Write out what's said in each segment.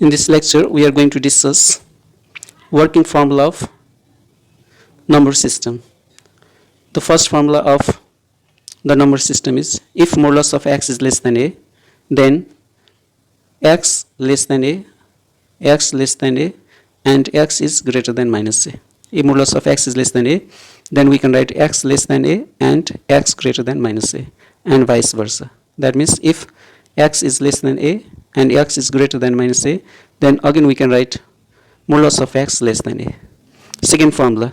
In this lecture, we are going to discuss working formula of number system. The first formula of the number system is if modulus of x is less than a, then x less than a, x less than a, and x is greater than minus a. If modulus of x is less than a, then we can write x less than a and x greater than minus a, and vice versa. That means if x is less than a and x is greater than minus a, then again we can write modulus of x less than a. Second formula,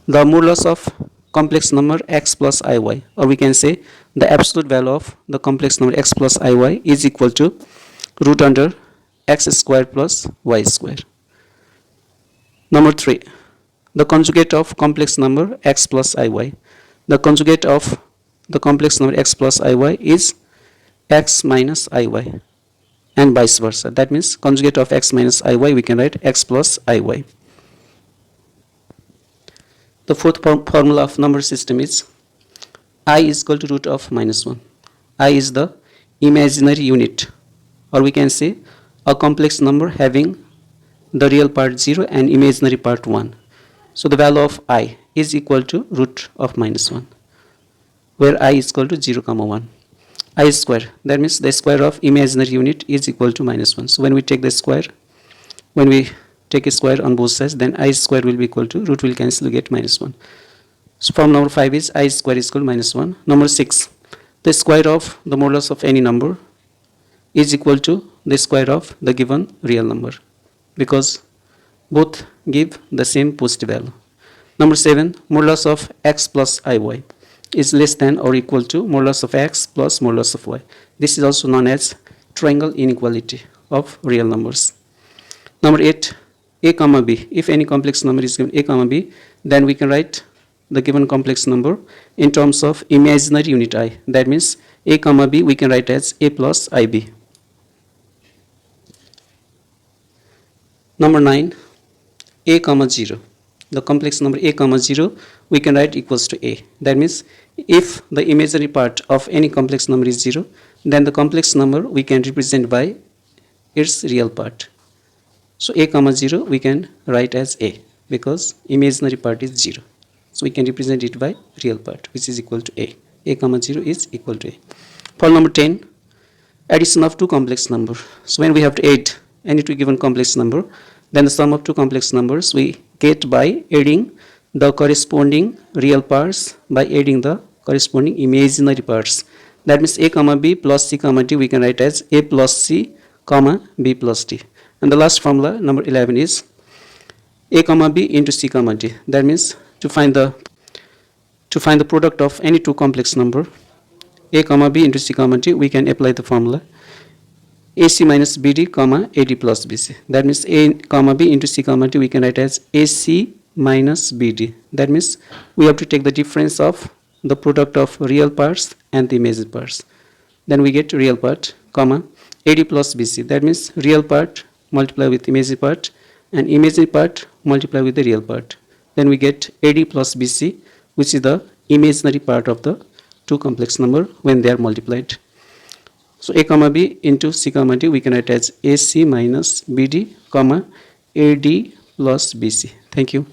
the modulus of complex number x plus iy, or we can say the absolute value of the complex number x plus iy is equal to root under x square plus y square. Number 3, the conjugate of complex number x plus iy. The conjugate of the complex number x plus iy is x minus iy, and vice versa. That means conjugate of x minus iy, we can write x plus iy. The fourth formula of number system is I is equal to root of minus 1. I is the imaginary unit, or we can say a complex number having the real part 0 and imaginary part 1. So the value of I is equal to root of minus 1, where I is equal to 0, 1. I square, that means the square of imaginary unit is equal to minus 1. So when we take the square, when we take a square on both sides, then I square will be equal to root will cancel, get minus 1. So form number 5 is I square is equal to minus 1. Number 6, the square of the modulus of any number is equal to the square of the given real number, because both give the same positive value. Number 7, modulus of x plus iy is less than or equal to modulus of x plus modulus of y. This is also known as triangle inequality of real numbers. Number 8, a comma b. If any complex number is given a comma b, then we can write the given complex number in terms of imaginary unit I. That means a comma b we can write as a plus ib. Number 9, a comma 0. The complex number a comma 0 we can write equals to a. That means if the imaginary part of any complex number is 0, then the complex number we can represent by its real part. So a comma 0 we can write as a, because imaginary part is 0. So we can represent it by real part, which is equal to a. A comma 0 is equal to a. For number 10, addition of two complex numbers. So when we have to add any two given complex number, then the sum of two complex numbers we get by adding the corresponding real parts by adding the corresponding imaginary parts. That means a comma b plus c comma d we can write as a plus c comma b plus d. And the last formula, number 11, is a comma b into c comma d. That means to find the product of any two complex number, a comma b into c comma d, we can apply the formula ac minus bd comma ad plus bc. That means a comma b into c comma d we can write as ac minus bd. That means we have to take the difference of the product of real parts and the imaginary parts. Then we get real part comma ad plus bc. That means real part multiply with imaginary part and imaginary part multiply with the real part. Then we get ad plus bc, which is the imaginary part of the two complex number when they are multiplied. So a comma b into c comma d we can write as ac minus bd comma ad plus bc. Thank you.